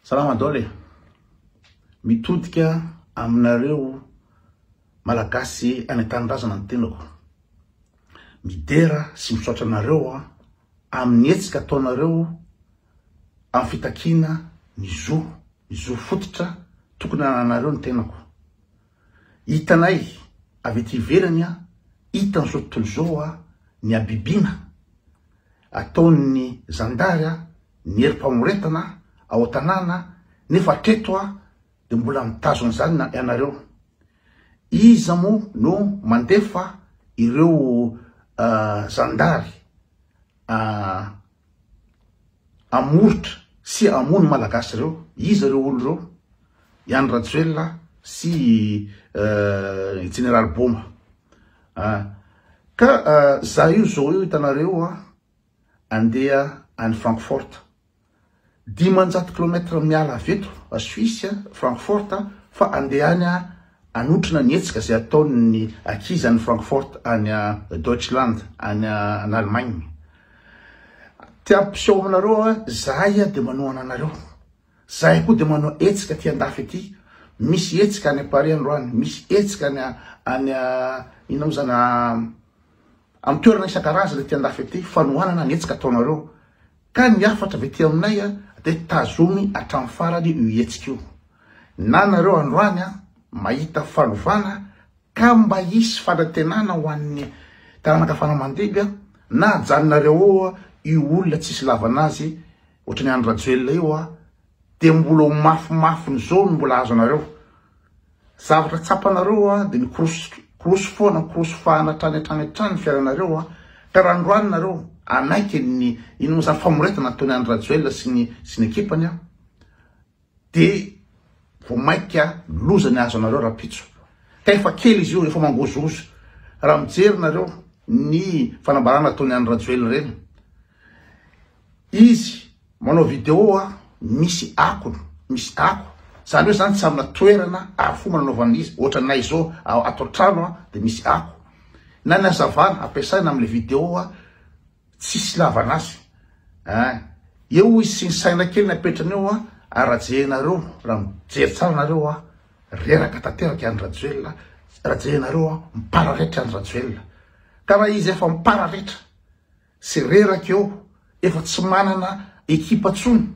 Salama dole. Mitodika aminareo malagasy any an-tanindrazana ny tenako. Midera sy misaotra anareo amin'ny hetsika ataonareo amin'ny fitakina ny zo fototra tokony ananareo ny tenako. Hitanay avy ety ivelany hita ny tontolo zao ny abibina ataon'ny zandary ny herim-pamoretana ao tanàna nefa teto de mbola mitazona zany ianareo. Iza mo no mandefa ireo zandary amoritra sy amony malagasy reo? Iza reo olo reo? Iany Rajoelina sy General Boma. Ka za io zao io hitanareo andeha any Frankfurt 500 km miala aveto a Suisse Frankfurt fa andehany anotrina ny hetsika zay ataon'ny akizy any Frankfurt any Deutschland any Allemagne. Tiampiseho aminareo zahay de manoana anareo. Zahay koa de manao etsika ty andafy ety. Misy etsika any Paris androany, misy etsika any inao zany amin'ny toerana isan-karazany ty andafy ety fanohanana ny etsika ataonareo. Ka ny afatra avy ety aminay de tazomy hatramin'ny farany io etsika io. Na nareo androany mahita fanovana ka mba hisy fanantenana ho an'ny taranaka fanamandeby na ajanonareo io olona tsisy lavanazy ohatrany any Rajoelina io de mbola mafimafiny zao mbola azo anareo. Zavatra tsapanareo de mikorosy foana mikorosofahana hatrany fiainanareo ka raha androany nareo anaiky ny ino zany famoretana ataony any Rajoelina sy ny ekipany de vo maika loza ny azo anareo rapitso. Ka efa kely izy io efa mangozozo. Raha mijery nareo ny fanambarana ataony any Rajoelina reny. Izy manao video misy ako. Zany hoe zany tsy amina toerana fo mananaovana izy. Ohatra nay zao ato trano de misy ako. Na ny azavana ampiasaina amle video tsisy lavanazy. Eo izy sy ny saina kely napetrany eo arajenareo raha mijery tsara nareo reraka tanteraka any Rajoelina. Rajenareo mipararetra any Rajoelina. Ka raha izy efa mipararetra sy reraka eo efa tsy manana ekipa tsony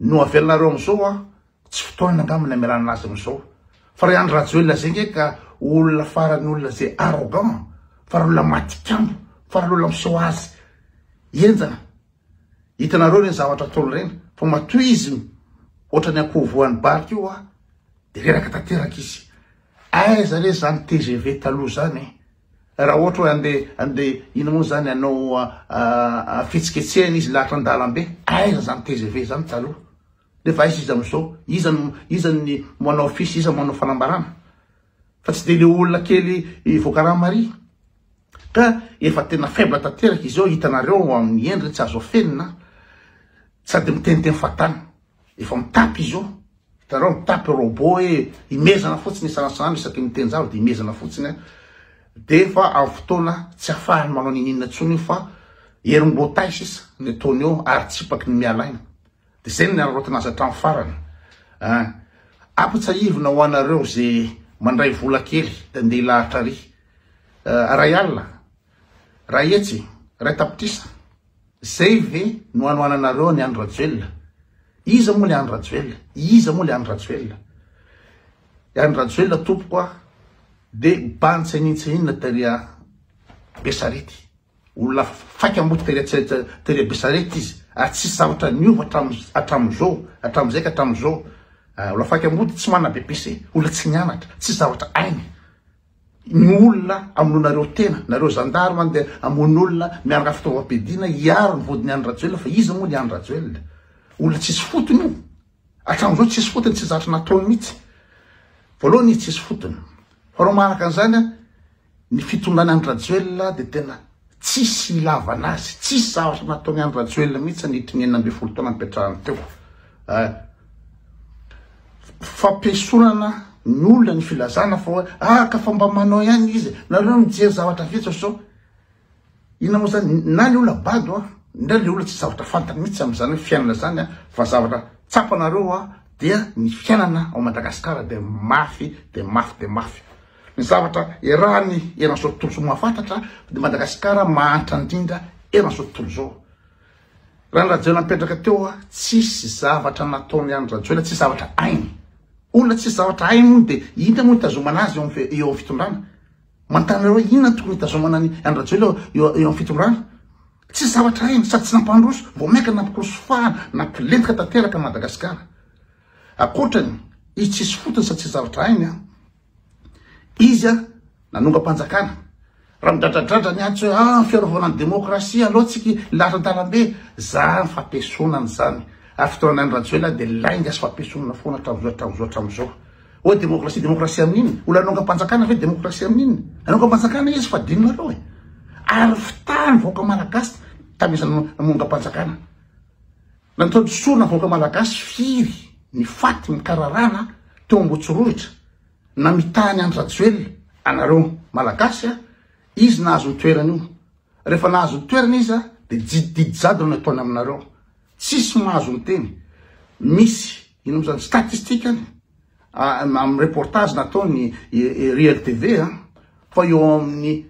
no avelanareo amizao tsy fotoana angamany amelana azy amizao. Fa raha any Rajoelina zay ka olona farany olona zay arrogant, farany olona matikambo, farany olona miseho azy enjana. Hitanareo reny zavatra ataony reny fa matoy izy ohatrany akoho voan'ny barika io de reraka tanteraka izy. Aiza re zany TGV taloha zany raha ohatra hoe ande ino moa zany anao fitsiketsehana izy lahatra an-dalambe. Aiza zany TGV zany taloha? Nefa aiza izy amizao? Iza ny manao fisy, iza manao fanambarana? Fa tsy de le olona kely voakaramary. Ka efa tena faible tanteraka izy eo. Hitanareo amin'ny endriny tsy azo afenina sady miteniteny fatana. Efa mitapy izy eo. Hitanareo mitapy robot hoe imezana fotsiny isanasana isaky miteny zavatra de imezana fotsiny de fa amin'ny fotoana tsy afahany manao ninina tsony fa herim-botay sisa ny ataony eo ary tsipaky ny mialaina. De zay ny arotanazy hatramin'ny farany. Ampitsahivina ho anareo zay mandray vola kely de andeha lahatra ry. Ray alina, ray etsy, ray tapitrisa. Zay ve no anoananareo ny any Rajoelina? Iza moa le any Rajoelina? Iza moa le any Rajoelina? Any Rajoelina tompoko de banitsainina taria Besarety. Olona faika amboty taria Besarety izy. Tsy zavatra niova hatramizao ka hatramizao. Olona faika amboty tsy mana BPC, olona tsy nianatra, tsy zavatra ainy. Ny olona amononareo tena, nareo zandary mandeha amon'olona miaraka fitaovam-piadiana hiaro ny vodiny any Rajoelina fa iza moa ny any Rajoelina? Olona tsisy fotony io. Hatramizao tsisy fotony, tsy zavatra nataony mihitsy. Voalohany izy tsisy fotony. Fa raha manaraka an'izany ny fitondrany any Rajoelina de tena tsisy ilavanazy, tsisy zavatra nataony any Rajoelina mihitsy ny 9 taona nipetrahany teo. Fampiasonana ny olona ny filazana fa hoe ka fa mba manao ihany izy nareo mijery zavatra vitsy sao. Ina moa zany na ny olona bado na le olona tsy zavatra fantany mihitsy am'izany hoe fiainana zany fa zavatra tsapanareo dia ny fiainana ao Madagasikara de mafy de mafy de mafy. Ny zavatra erany eran'izao tontolo zao mahafantatra de Madagasikara mahantra indrindra eran'izao tontolo zao. Raha ny Rajoelina mipetraka teo tsisy zavatra nataony any Rajoelina, tsisy zavatra ainy. Olona tsisy zavatra ainy de inona moa hitazomana azy eo amin'ny fitondrana. Mantanareo inona tokony hitazomana any Rajoelina eo amin'ny fitondrana. Tsisy zavatra ainy sady tsy nampandroso, vao maika nampikosofahana, nampilentika tanteraka Madagasikara. Akoatrany, izy tsisy fotony sady tsisy zavatra ainy izy nanonga mpanjakana. Raha midradradratra ny antso hoe fiarovana ny demokrasia aloha tsika laharan-talambe, za ny fampiasonana zany. Fitoana ny Rajoelina de lainga sy fampiasonana foana hatramin'izao. Hoe demokrasia amin'inona? Olona nanonga mpanjakana ve demokrasia amin'inona? Nanonga mpanjakana izy fa dinonareo ary fitany vahoaka malagasy tamizany namonga mpanjakana. Nataony sorona vahoaka malagasy firy ny faty mikararana teo Ambotsirohitra na mitany any Rajoelina anareo malagasy izy nahazo ny toerana io. Rehefa nahazo ny toerana izy de didijado no ataony aminareo. Tsisy mahazo ny teny. Misy ino zany statistikany amin'ny reportage nataony Real TV fa eo amin'ny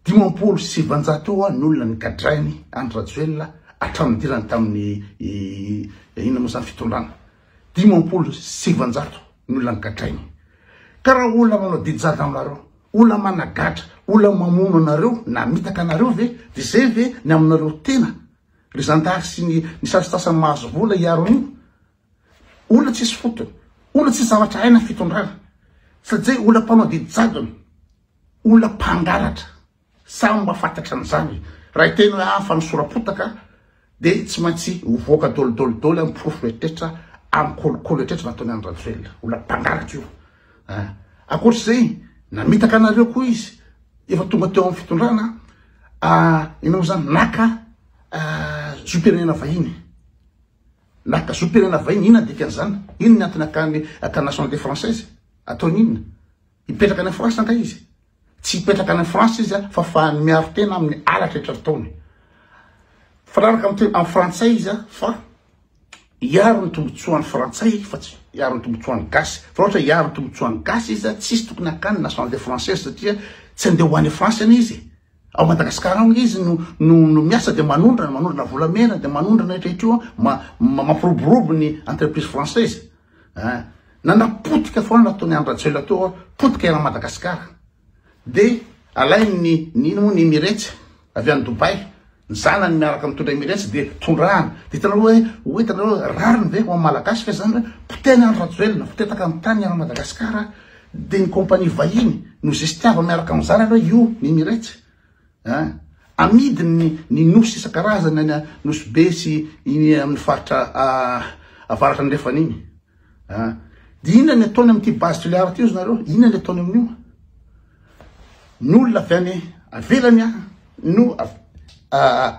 700 eo ny olona nikadrainy any Rajoelina hatramin'ny dirany tamin'ny ino moa zany fitondrana. 700 ny olona nikadrainy. Karaha olona manao didijado aminareo, olona managatra, olona mamono anareo na mitaka anareo ve de zay ve ny aminareo tena ry zandary sy ny sasasasany mahazo vola hiaro an'io. Olona tsisy fotony, olona tsisy zavatra aina fitondrana satria olona mpanao didijadony, olona mpangalatra samy mba fantatra an'izany. Raha hiteny hoe fa nisorapotaka de tsy maintsy voaka dolodolodolo amin'ny profetetra amin'ny kolokolo etretra nataony any Rajoelina. Olona mpangalatra io. Akoatr'izay namitaka anareo koa izy efa tonga teo amin'ny fitondrana ino zany naka zoom-pirenena vahiny. Naka zoom-pirenena vahiny inona dikan'izany? Ino ny antony aka nationalité française? Ataony inona? Hipetraka any France anga izy? Tsy hipetraka any France izy fa fahany miaro tena amin'ny alatra rehetra taony. Fanaraka amin'ny frantsay izy fa hiaro ny tombotsoan'ny frantsay fa tsy hiaro ny tombotsoan'ny gasy. Fa ohatra hiaro ny tombotsoan'ny gasy izy tsisy tokony akany nationalité française satria tsy andeha ho any France any izy. Ao Madagasikara ao izy no miasa de manondrana volamena de manondrana rehetra mampiroborobo ny entreprise française. Nanapotika foana nataony any Rajoelina teo potika era Madagasikara. De alainy ny Emirates avy any Dubai. Ny zanany miaraka mitondra Emirates de tondrahana. De hitanareo hoe hitanareo rariny ve ho amin'ny malagasy fa zany poteny any Rajoelina fotetaka amin'ny tany any Madagasikara de ny kompania vahiny no zestiava miaraka amin'ny zanany hoe io ny Emirates. Amidiny ny nosy isan-karazany any nosy be sy iny amin'ny faritra avaratra ny refan'iny. De inona ny ataony amin'ity base tuléaire ty zareo? Inona ny ataony amin'io? Ny olona avy any avelany no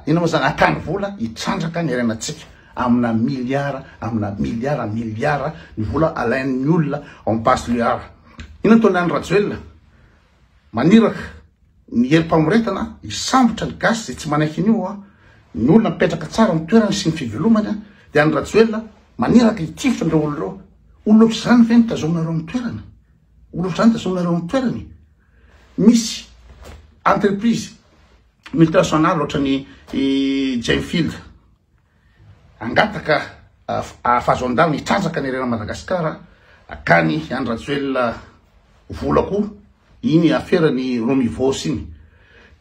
ino moa zany akany vola hitrandraka ny irenatsika amina miliara ny vola alain'ny olona ao amin'ny base tuléaire. Ino ataony any Rajoelina? Maniraka ny herim-pamoretana hisambotra ny gasy zay tsy manaiky an'io ny olona mipetraka tsara amin'ny toerana sy ny fivelomany de any Rajoelina maniraka hitifitra andreo olonareo. Olona ohatr' zany ve nitazominareo amin'ny toerana? Olona ohatr' zany nitazominareo amin'ny toerany? Misy entreprise multinationale ohatra ny Jamefield angataka afazo andalina hitrandraka ny irena Madagasikara akany any Rajoelina vola koa iny aferany Romivos iny.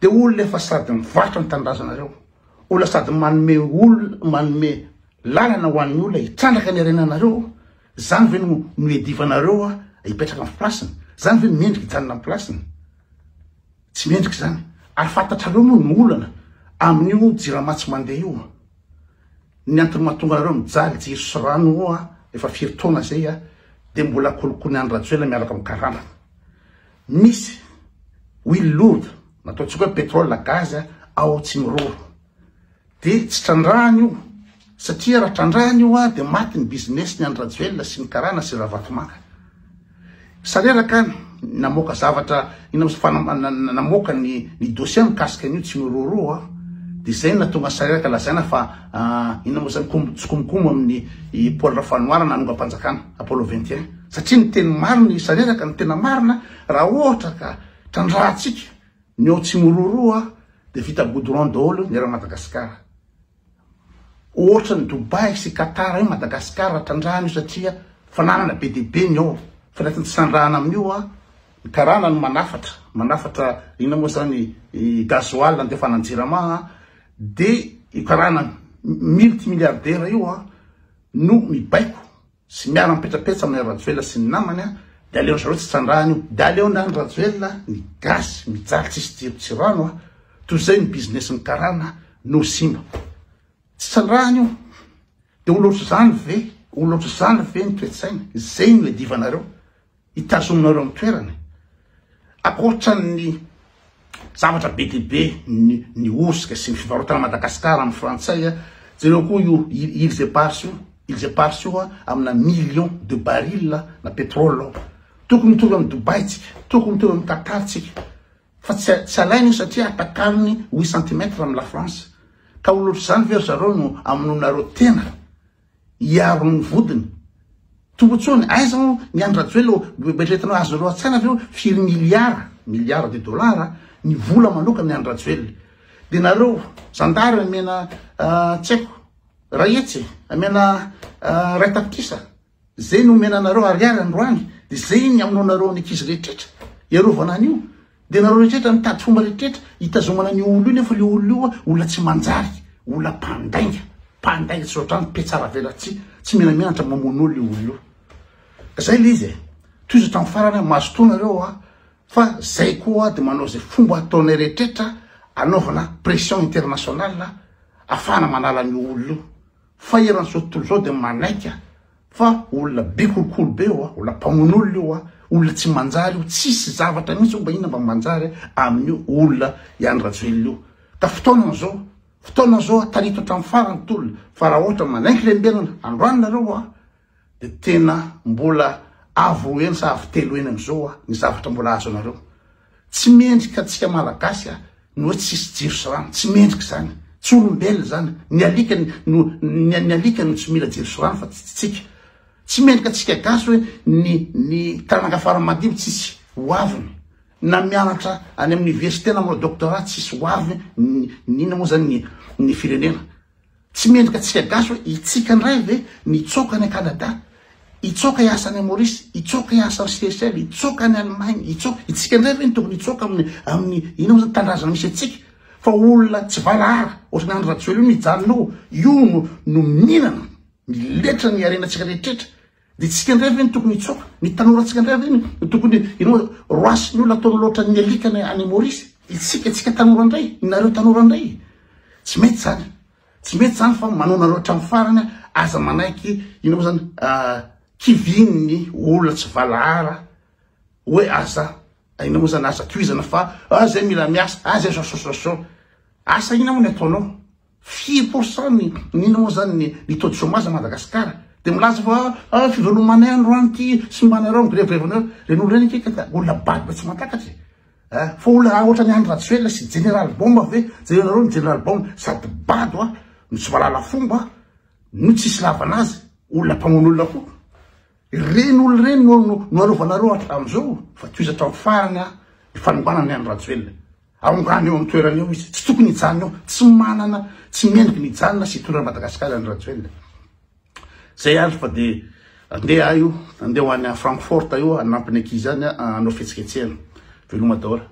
De olona efa sady mivarotra ny tanindrazanareo, olona sady manome lalana ho an'ny olona hitrandraka ny irenanareo. Zany ve no edivanareo hipetraka amin'ny plasiny? Zany ve mendriky hijanona amin'ny plasiny? Tsy mendriky zany. Ary fantatrareo moa ny olana amin'io jiramatsy mandeha io. Ny antony mahatonga anareo mijaly jiro sy rano efa firy taona zay de mbola kolokony any Rajoelina miaraka amin'ny karana. Misy huile lourde nataontsika hoe pétrole gaz ao Tsimororo. De tsy trandrahany io satria raha trandrahany io de maty ny business ny any Rajoelina sy ny karana sy raha vatomanga. Sareraka namoaka zavatra namoaka ny dossier mikasika an'io Tsimororo de zay natonga saraka lazaina fa ina mo zany tsikomokomo amin'ny Paul Rafanoara nanonga-panjakana Apollo 21 satria ny teny marina sareraka ny tena marina raha ohatra ka trandrahantsika ny ao tsy mororoa de vita goudron daholo ny raha Madagasikara ohatra ny Dubai sy Qatar io Madagasikara trandrahana io satria fananana be dia be ny ao fa natiny tsy sandrahana amin'io karana ny manafatra ina moa zany gasoil andefana jirama de karana multimilliardaire io no mibaiko sy miara mipetrapetra amin'ny Rajoelina sy ny namany de aleo zareo tsy sandrahana io de aleo ndany Rajoelina ny gaz mijaly tsisy tsirano toy zay ny business ny karana no simba tsy sandrahana io de olotra zany ve ny toetsaina zay no edivanareo itazominareo amin'ny toerany akoatra ny zavatra be dia be ny osika sy ny fivarotana Madagasikara amin'ny frantsay zareo koa io ils éparses io amina millions de barils na pétrole tokony mitovy amin'ny Dubai tsika tokony mitovy amin'ny Qatar tsika fa tsy alaina io satria atakaliny 8 cm amin'ny la France ka olotra zany very zareo no aminonareo tena hiaro ny vodiny tombotsony aizao ny andro Rajoelina betretanao azonareo an-tsaina aveo 4 milliards de dollars ny vola manokana ny andro Rajoelina de nareo zandary amena tsy haiko rahetsy amena ray tapitisa zay no omena nareo ariary androany de zay ny aminonareo ny ankizy rehetrrehetra iarovana an'io de nareo rehetrrehetra mitady fomba rehetrrehetra hitazomana ny olo io nefa le olo io olona tsy manjary olona mpandainga tsy ohatrany petsara vela tsy menamenatra mamono olo io olo io ka zay le izy toizatra amin'ny farany mahazo tonareo fa zay koa de manao zay fomba ataonay rehetrrehetra anaovana pression internationale afana manala ny olo io fa eran'izao tontolo zao de manaika fa olona be kolokolo be olona mpamon'olo io olona tsy manjary io tsisy zavatra mihitsy mba inona mba manjary amin'io olona iany Rajoelina io ka fotoana zao tarito hatramin'ny farany tolona fa raha ohatra manaiky lembelana androany nareo de tena mbola avo eny sa avy telo eny am'izao ny zavatra mbola azo anareo tsy mendrika atsika malagasy no hoe tsisy jiro sy rano tsy mendrika zany tsy olombelona zany ny alikany tsy mila jiro sy rano fa tsika tsy mendrika atsika gasy hoe ny taranaka madimo tsisy hoaviny na mianatra any amin'ny université na manao doctorat tsisy hoaviny nina moa zany ny firenena tsy mendrika atsika gasy hoe itsika ndray ve nitsoka ny Canada itsoka hiasa any Maurice itsoka hiasa ny Seychelles itsoka ny Allemagne itsika ndray ve ny tokony itsoka amin'ny ina moa zany tandrazana misy atsika fa olona tsy valahara ohatrany andro Rajoelina io mijanonao io no mihinana miletra ny arenatsika rehetrrehetra de tsika ndray ve ny tokony itsoka ny tanoratsika ndray ve ny tokony ino roasy ny olona ataony loatra ny alikany any Maurice tsika tanora ndray nareo tanora ndray tsy mety zany fa manao nareo hatramin'ny farany aza manaiky ina moa zany kivininy olona tsy valahara hoe aza ina moa zany aza toizana fa zay mila miasa zay sasosasao asa ina moa ny ataonao 4% nina moa zany ny taux de chômage Madagasikara de milaza fa fivelomanay androany ty sy mbanareo migrevrevanareo ren'olo reny akeka olona bady tsy matakatry fa olona ohatra ny andro Rajoelina sy général bomba ve zareo ny général bomba sady bady no tsy valala fomba no tsisy lavanazy olona mpamon'olona koa reny olo reny no arovanareo am'izao fa toizatra amin'ny farany ny fanombanany andro Rajoelina aongany eo amin'ny toerany eo izy tsy tokony hijanona eo tsy manana tsy mendriky ny hijanona sy hitondra Madagasikara andro Rajoelina zay ary fa de andeha ho any Francfort io anampiny ankizy zany anao fihetsiketsehana veloma daholo